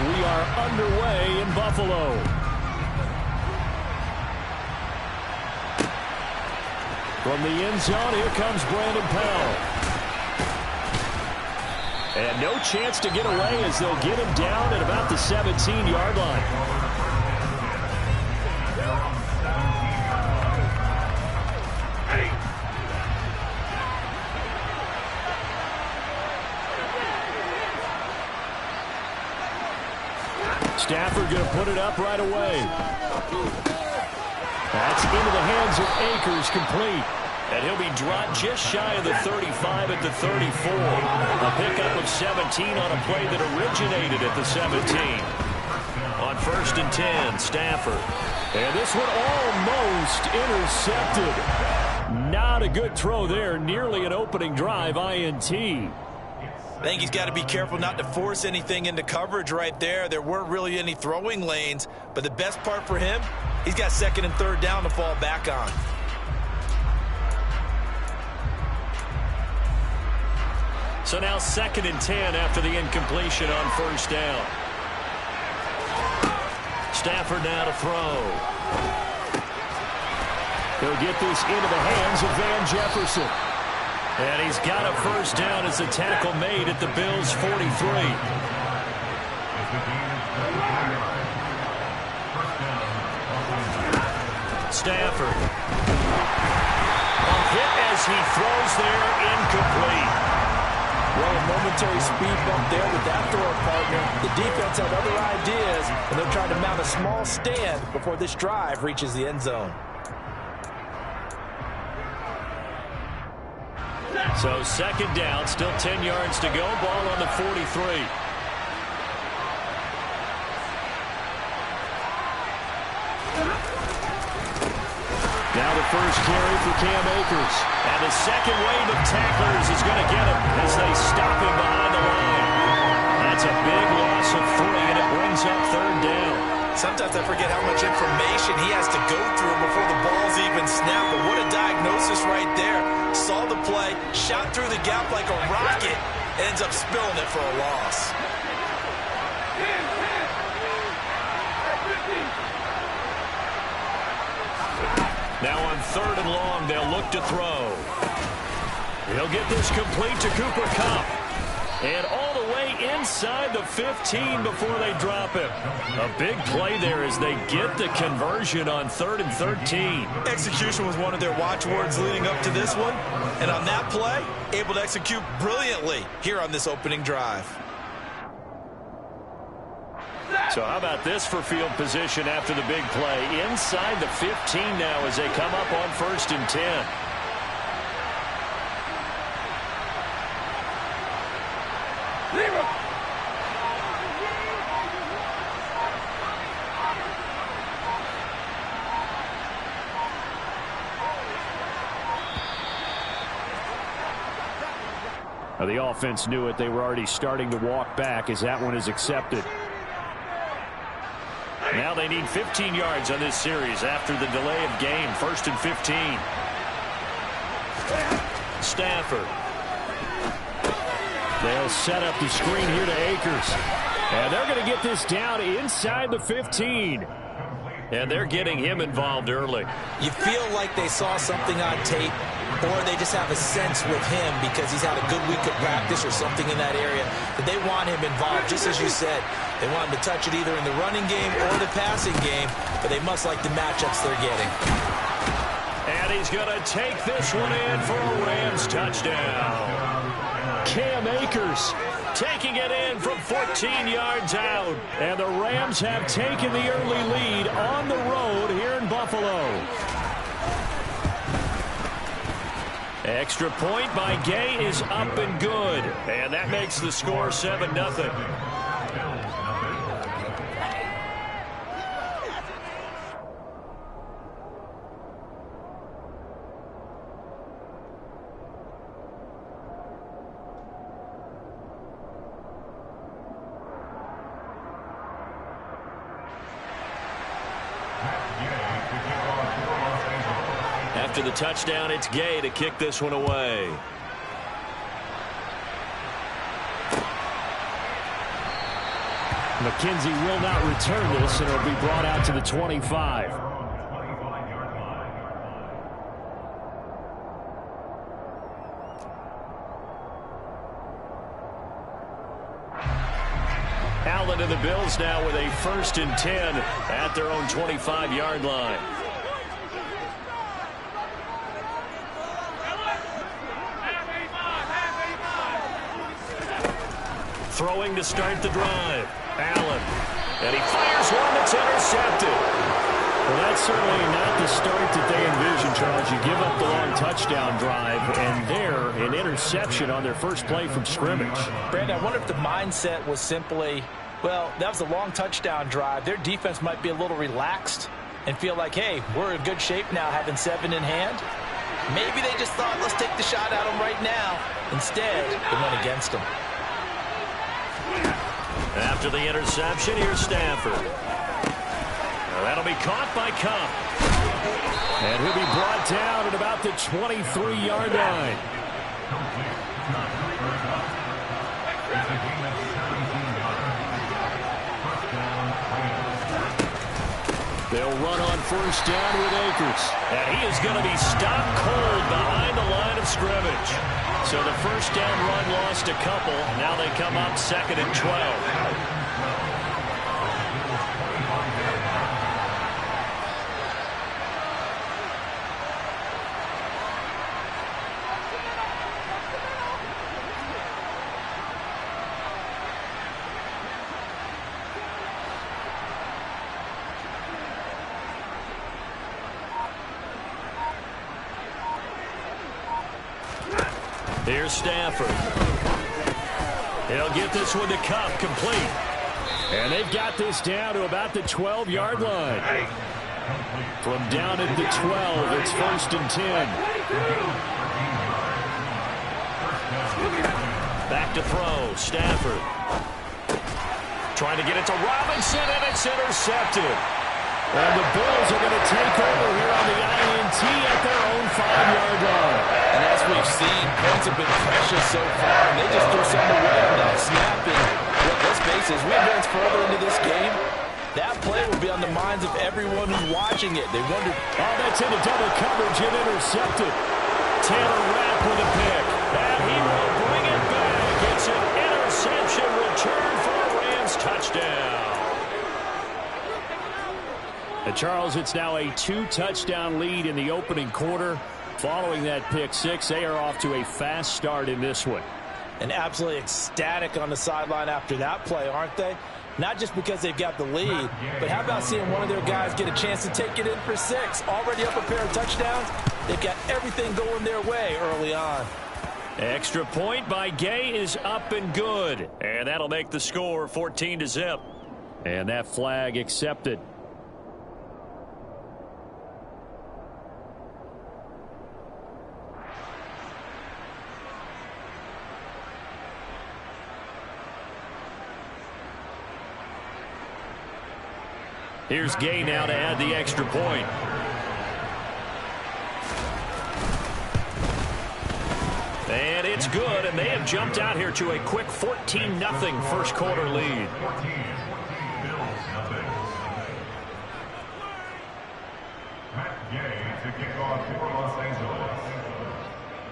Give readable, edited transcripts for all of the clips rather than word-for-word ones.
we are underway in Buffalo. From the end zone, here comes Brandon Powell. And no chance to get away as they'll get him down at about the 17-yard line. Stafford going to put it up right away. That's into the hands of Akers, complete. And he'll be dropped just shy of the 35 at the 34. A pickup of 17 on a play that originated at the 17. On 1st and 10, Stafford. And this one almost intercepted. Not a good throw there. Nearly an opening drive, INT. I think he's got to be careful not to force anything into coverage right there. There weren't really any throwing lanes, but the best part for him, he's got 2nd and 3rd down to fall back on. So now 2nd and 10 after the incompletion on 1st down. Stafford now to throw. He'll get this into the hands of Van Jefferson. And he's got a 1st down as a tackle made at the Bills' 43. Stafford. A hit as he throws there, incomplete. Well, a momentary speed bump there with that throw partner. The defense had other ideas, and they're trying to mount a small stand before this drive reaches the end zone. So 2nd down, still 10 yards to go. Ball on the 43. Now the first carry for Cam Akers. And the second wave of tacklers is going to get him as they stop him behind the line. That's a big loss of 3, and it brings up 3rd down. Sometimes I forget how much information he has to go through before the ball's even snapped. But what a diagnosis right there. Saw the play, shot through the gap like a rocket, and ends up spilling it for a loss. Now on 3rd and long, they'll look to throw. He'll get this complete to Cooper Kupp. And all the way inside the 15 before they drop him. A big play there as they get the conversion on 3rd and 13. Execution was one of their watchwords leading up to this one. And on that play, able to execute brilliantly here on this opening drive. So how about this for field position after the big play? Inside the 15 now as they come up on 1st and 10. Now the offense knew it. They were already starting to walk back as that one is accepted. Now they need 15 yards on this series after the delay of game. 1st and 15. Stafford. They'll set up the screen here to Akers. And they're going to get this down inside the 15. And they're getting him involved early. You feel like they saw something on tape, or they just have a sense with him because he's had a good week of practice or something in that area that they want him involved, just as you said. They want him to touch it either in the running game or the passing game, but they must like the matchups they're getting. And he's going to take this one in for a Rams touchdown. Cam Akers taking it in from 14 yards out. And the Rams have taken the early lead on the road here in Buffalo. Extra point by Gay is up and good. And that makes the score 7-0. After the touchdown, it's Gay to kick this one away. McKenzie will not return this, and it'll be brought out to the 25. Allen and the Bills now with a 1st and 10 at their own 25-yard line. Throwing to start the drive. Allen. And he fires one that's intercepted. Well, that's certainly not the start that they envisioned, Charles. You give up the long touchdown drive, and there, an interception on their first play from scrimmage. Brandon, I wonder if the mindset was simply, well, that was a long touchdown drive. Their defense might be a little relaxed and feel like, hey, we're in good shape now having 7 in hand. Maybe they just thought, let's take the shot at them right now. Instead, it went against them. After the interception, here's Stafford. Now that'll be caught by Cup. And he'll be brought down at about the 23-yard line. They'll run on 1st down with Akers. And he is going to be stopped cold behind the line of scrimmage. So the 1st down run lost a couple. Now they come up 2nd and 12. Here's Stafford. He'll get this one to Cup, complete. And they've got this down to about the 12-yard line. From down at the 12, it's 1st and 10. Back to throw, Stafford. Trying to get it to Robinson, and it's intercepted. And the Bills are going to take over here on the INT at their own 5-yard line. And as we've seen, points have been precious so far, and they just threw something away on that snap. And look, let's face it, as we advance further into this game, that play will be on the minds of everyone who's watching it. They wonder, oh, that's into double coverage and intercepted. Taylor Rapp with a pick. And he will bring it back. It's an interception return for a Rams touchdown. And Charles, it's now a 2-touchdown lead in the opening quarter. Following that pick six, they are off to a fast start in this one. And absolutely ecstatic on the sideline after that play, aren't they? Not just because they've got the lead, but how about seeing one of their guys get a chance to take it in for 6? Already up a pair of touchdowns. They've got everything going their way early on. Extra point by Gay is up and good. And that'll make the score 14-0. And that flag accepted. Here's Gay now to add the extra point. And it's good, and they have jumped out here to a quick 14-0 first quarter lead.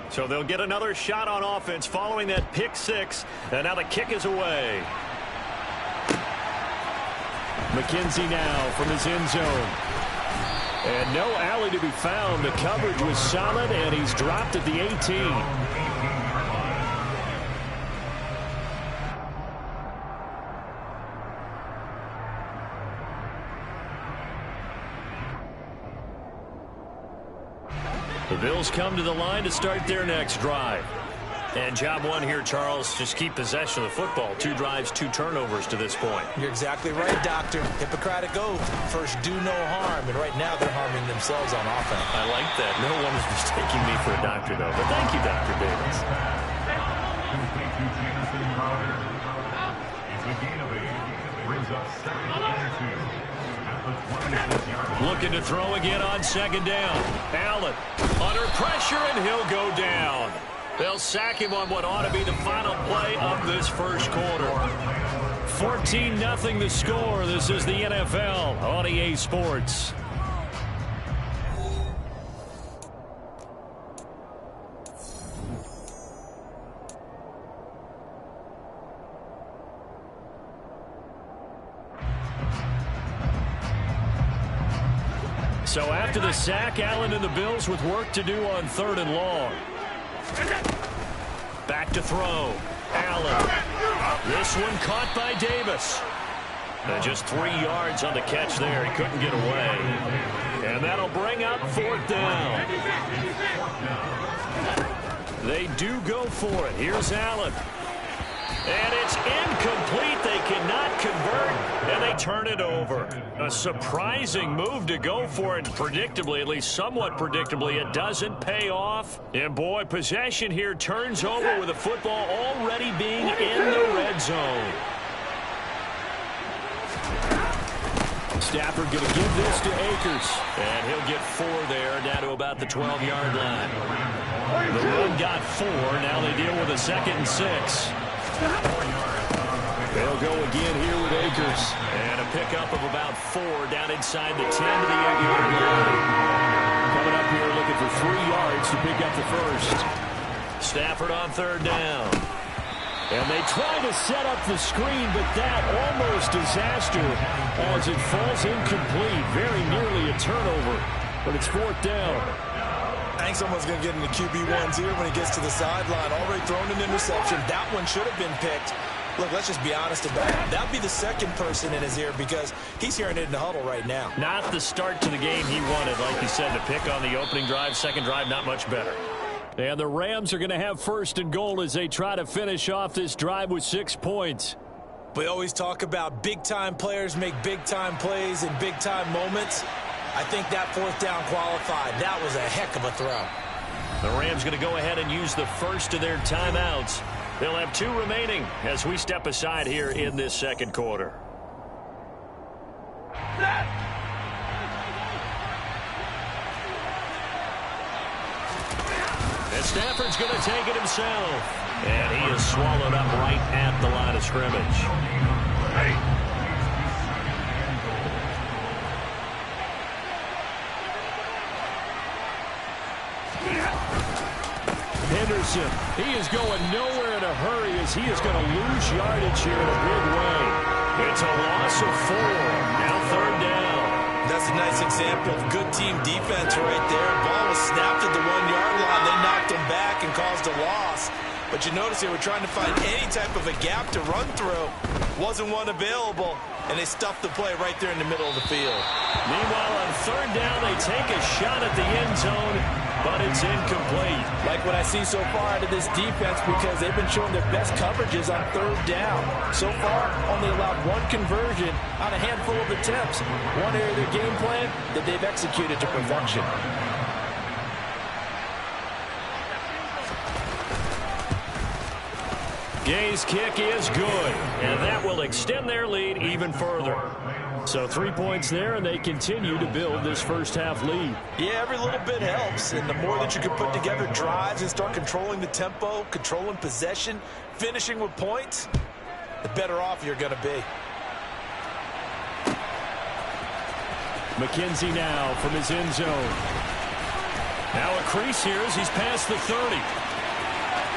So they'll get another shot on offense following that pick six, and now the kick is away. McKenzie now from his end zone. And no alley to be found. The coverage was solid, and he's dropped at the 18. The Bills come to the line to start their next drive. And job one here, Charles, just keep possession of the football. 2 drives, 2 turnovers to this point. You're exactly right, Doctor. Hippocratic oath. First, do no harm. And right now, they're harming themselves on offense. I like that. No one is mistaking me for a doctor, though. But thank you, Dr. Davis. Looking to throw again on second down. Allen under pressure, and he'll go down. They'll sack him on what ought to be the final play of this first quarter. 14-0 the score. This is the NFL on EA Sports. So after the sack, Allen and the Bills with work to do on 3rd and long. Back to throw. Allen. This one caught by Davis. And just 3 yards on the catch there. He couldn't get away. And that'll bring up 4th down. They do go for it. Here's Allen. And it's incomplete. They cannot convert, and they turn it over. A surprising move to go for it. Predictably, at least somewhat predictably, it doesn't pay off. And, boy, possession here turns over with the football already being in the red zone. Stafford going to give this to Akers. And he'll get 4 there, down to about the 12-yard line. The run got 4. Now they deal with a 2nd and 6. They'll go again here with Akers. And a pickup of about 4 down inside the 10 to the 8-yard line. Coming up here looking for 3 yards to pick up the first. Stafford on 3rd down. And they try to set up the screen, but that almost disaster as it falls incomplete. Very nearly a turnover, but it's 4th down. I think someone's going to get in the QB1's ear when he gets to the sideline. Already thrown an interception. That one should have been picked. Look, let's just be honest about it. That would be the second person in his ear because he's hearing it in the huddle right now. Not the start to the game he wanted, like you said, to pick on the opening drive. Second drive, not much better. And the Rams are going to have 1st and goal as they try to finish off this drive with 6 points. We always talk about big-time players make big-time plays in big-time moments. I think that 4th down qualified. That was a heck of a throw. The Rams going to go ahead and use the first of their timeouts. They'll have 2 remaining as we step aside here in this 2nd quarter. And Stafford's going to take it himself. And he is swallowed up right at the line of scrimmage. Henderson, he is going nowhere in a hurry as he is going to lose yardage here in a big way. It's a loss of 4. Now 3rd down. That's a nice example of good team defense right there. Ball was snapped at the 1-yard line. They knocked him back and caused a loss. But you notice they were trying to find any type of a gap to run through. Wasn't one available, and they stuffed the play right there in the middle of the field. Meanwhile, on 3rd down, they take a shot at the end zone, but it's incomplete. Like what I see so far out of this defense because they've been showing their best coverages on 3rd down. So far, only allowed 1 conversion on a handful of attempts. One area of their game plan that they've executed to perfection. Gay's kick is good, and that will extend their lead even further. So 3 points there, and they continue to build this first half lead. Yeah, every little bit helps, and the more that you can put together drives and start controlling the tempo, controlling possession, finishing with points, the better off you're going to be. McKenzie now from his end zone. Now a crease here as he's past the 30.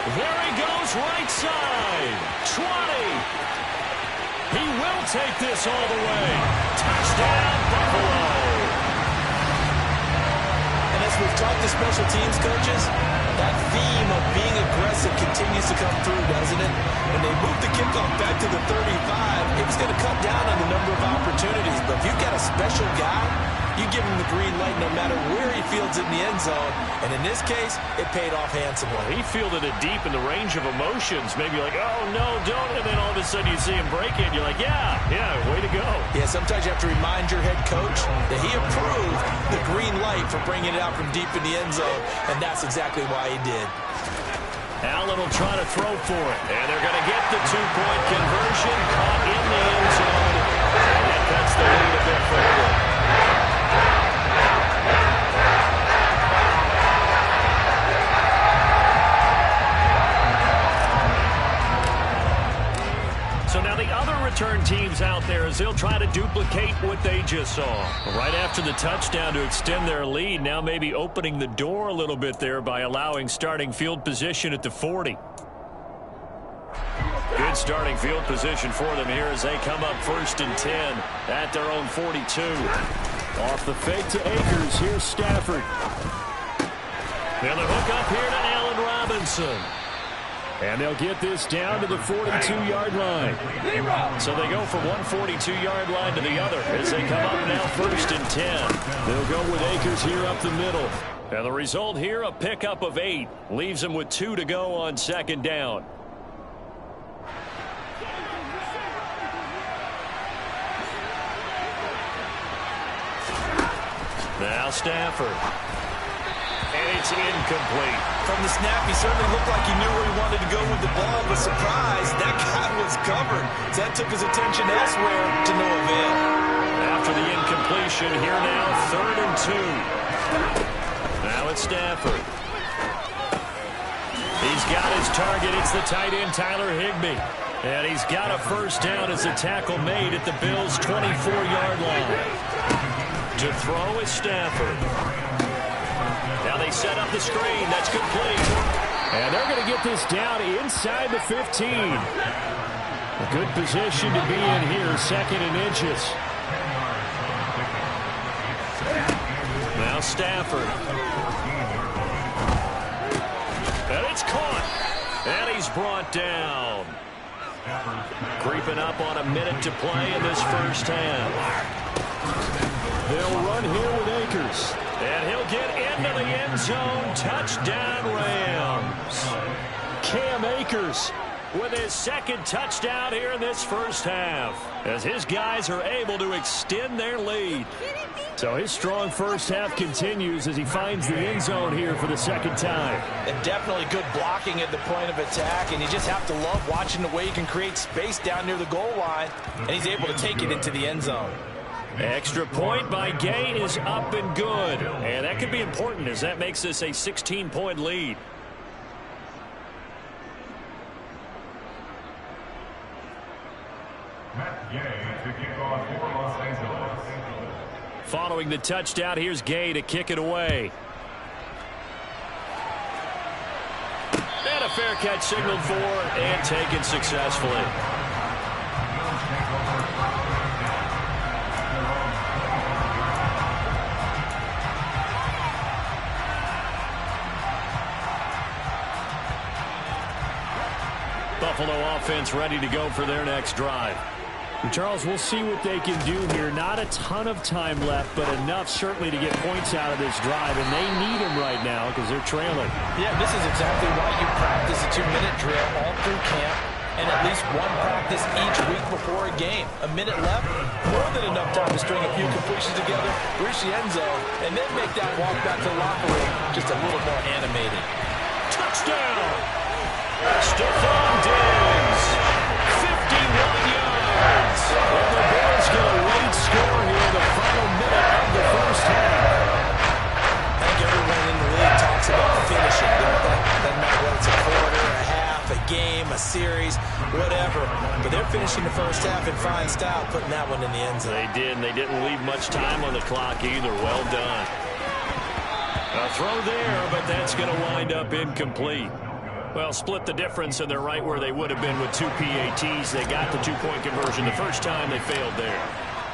There he goes, right side. 20. He will take this all the way. Touchdown, Buffalo. And as we've talked to special teams coaches, that theme of being aggressive continues to come through, doesn't it? When they move the kickoff back to the 35, it's going to cut down on the number of opportunities. But if you've got a special guy, you give him the green light no matter where he fields it in the end zone. And in this case, it paid off handsomely. He fielded it deep in the range of emotions. Maybe like, oh, no, don't. And then all of a sudden you see him break it. You're like, yeah, way to go. Yeah, sometimes you have to remind your head coach that he approved the green light for bringing it out from deep in the end zone. And that's exactly why he did. Allen will try to throw for it. And they're going to get the 2-point conversion caught in the end zone. And that cuts the lead a bit further. So now the other return teams out there as they'll try to duplicate what they just saw. Right after the touchdown to extend their lead, now maybe opening the door a little bit there by allowing starting field position at the 40. Good starting field position for them here as they come up 1st and 10 at their own 42. Off the fake to Akers, here's Stafford. Now the hook up here to Allen Robinson. And they'll get this down to the 42-yard line. So they go from one 42-yard line to the other as they come up now 1st and 10. They'll go with Akers here up the middle. And the result here, a pickup of 8. Leaves them with 2 to go on 2nd down. Now Stafford. And it's incomplete. From the snap, he certainly looked like he knew where he wanted to go with the ball, but surprise, that guy was covered. So that took his attention elsewhere to no avail. After the incompletion, here now, 3rd and 2. Now it's Stafford. He's got his target. It's the tight end, Tyler Higbee. And he's got a 1st down as the tackle made at the Bills' 24-yard line. To throw is Stafford. Now they set up the screen. That's complete. And they're going to get this down inside the 15. A good position to be in here, 2nd and inches. Now Stafford. And it's caught. And he's brought down. Creeping up on a minute to play in this 1st half. They'll run here with Akers. And he'll get into the end zone. Touchdown, Rams. Cam Akers with his 2nd touchdown here in this 1st half, as his guys are able to extend their lead. So his strong 1st half continues as he finds the end zone here for the 2nd time. And definitely good blocking at the point of attack, and you just have to love watching the way he can create space down near the goal line, and he's able to take it into the end zone. Extra point by Gay is up and good. And that could be important as that makes this a 16-point lead. Following the touchdown, here's Gay to kick it away. And a fair catch signaled for and taken successfully. Buffalo offense ready to go for their next drive. And Charles, we'll see what they can do here. Not a ton of time left, but enough certainly to get points out of this drive, and they need them right now because they're trailing. Yeah, this is exactly why you practice a 2-minute drill all through camp and at least one practice each week before a game. A minute left, more than enough time to string a few completions together, reach the end zone, and then make that walk back to the locker room just a little more animated. Touchdown! Stephon Diggs, 51 yards. And the Bears get a late score here in the final minute of the 1st half. I think everyone in the league talks about finishing. Doesn't matter whether it's a quarter, a half, a game, a series, whatever. But they're finishing the 1st half in fine style, putting that one in the end zone. They did, and they didn't leave much time on the clock either. Well done. A throw there, but that's going to wind up incomplete. Well, split the difference, and they're right where they would have been with 2 PATs. They got the 2-point conversion the first time. They failed there.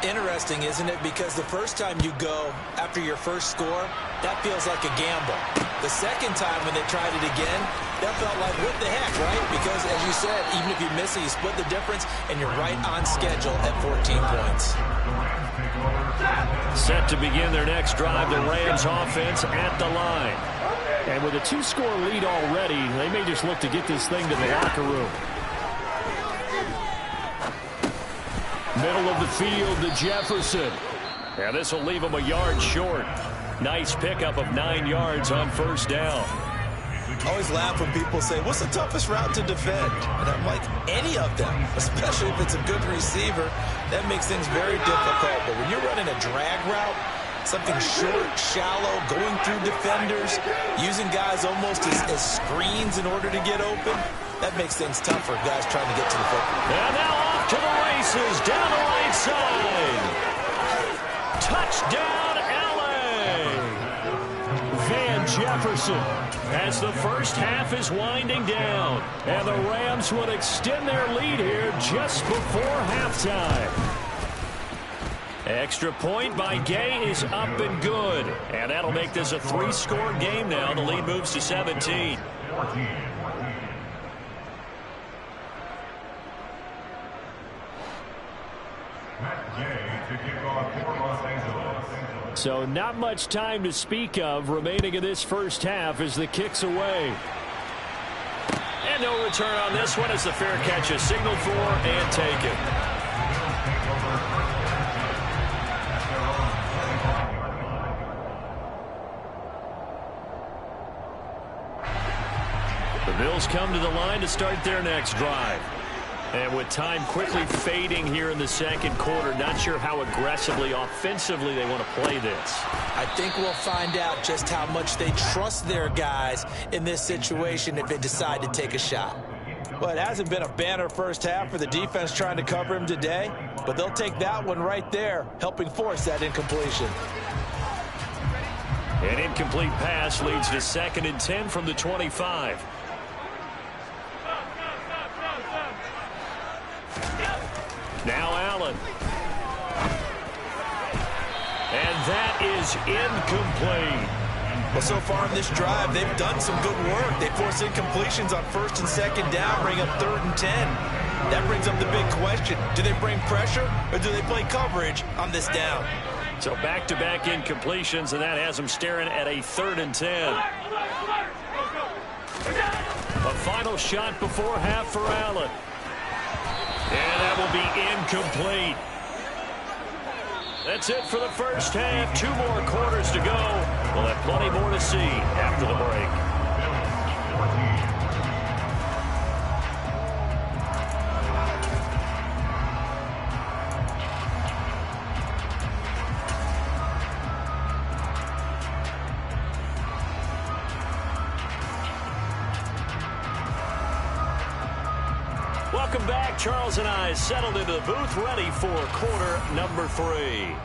Interesting, isn't it? Because the first time you go after your first score, that feels like a gamble. The second time when they tried it again, that felt like, what the heck, right? Because, as you said, even if you miss it, you split the difference, and you're right on schedule at 14 points. Set to begin their next drive, the Rams offense at the line. And with a 2-score lead already, they may just look to get this thing to the locker room. Middle of the field to Jefferson. Yeah, this will leave him a yard short. Nice pickup of 9 yards on 1st down. I always laugh when people say, what's the toughest route to defend? And I'm like, any of them, especially if it's a good receiver. That makes things very difficult. But when you're running a drag route, something short, shallow, going through defenders, using guys almost as screens in order to get open, that makes things tough for guys trying to get to the football. And now off to the races, down the right side. Touchdown, LA! Van Jefferson, as the first half is winding down. And the Rams will extend their lead here just before halftime. Extra point by Gay is up and good. And that'll make this a 3-score game now. The lead moves to 17. So not much time to speak of remaining in this first half as the kick's away. And no return on this one as the fair catch is signaled for and taken. The Bills come to the line to start their next drive. And with time quickly fading here in the second quarter, not sure how aggressively, offensively they want to play this. I think we'll find out just how much they trust their guys in this situation if they decide to take a shot. Well, it hasn't been a banner first half for the defense trying to cover him today, but they'll take that one right there, helping force that incompletion. An incomplete pass leads to 2nd and 10 from the 25. Now Allen. And that is incomplete. Well, so far in this drive, they've done some good work. They force incompletions on 1st and 2nd down, bring up 3rd and 10. That brings up the big question. Do they bring pressure or do they play coverage on this down? So back-to-back incompletions, and that has them staring at a 3rd and 10. A final shot before half for Allen. And that will be incomplete. That's it for the first half. 2 more quarters to go. We'll have plenty more to see after the break. Welcome back. Charles and I settled into the booth, ready for quarter number 3.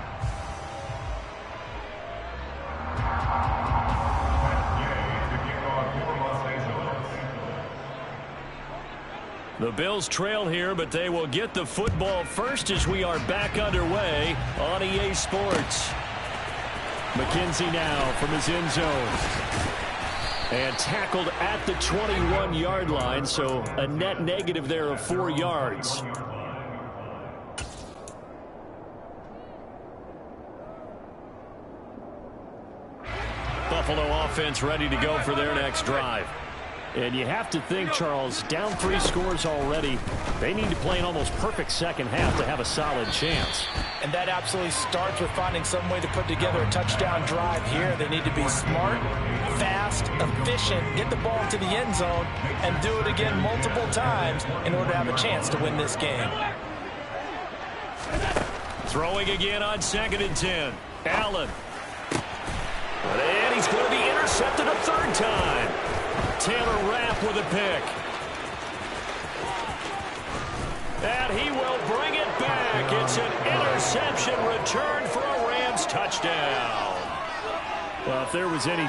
The Bills trail here, but they will get the football first as we are back underway on EA Sports. McKenzie now from his end zone. And tackled at the 21-yard line, so a net negative there of 4 yards. Buffalo offense ready to go for their next drive. And you have to think, Charles, down 3 scores already. They need to play an almost perfect second half to have a solid chance. And that absolutely starts with finding some way to put together a touchdown drive here. They need to be smart, fast, efficient, get the ball to the end zone, and do it again multiple times in order to have a chance to win this game. Throwing again on 2nd and 10. Allen. And he's going to be intercepted a 3rd time. Taylor Rapp with a pick. And he will bring it back. It's an interception return for a Rams touchdown. Well, if there was any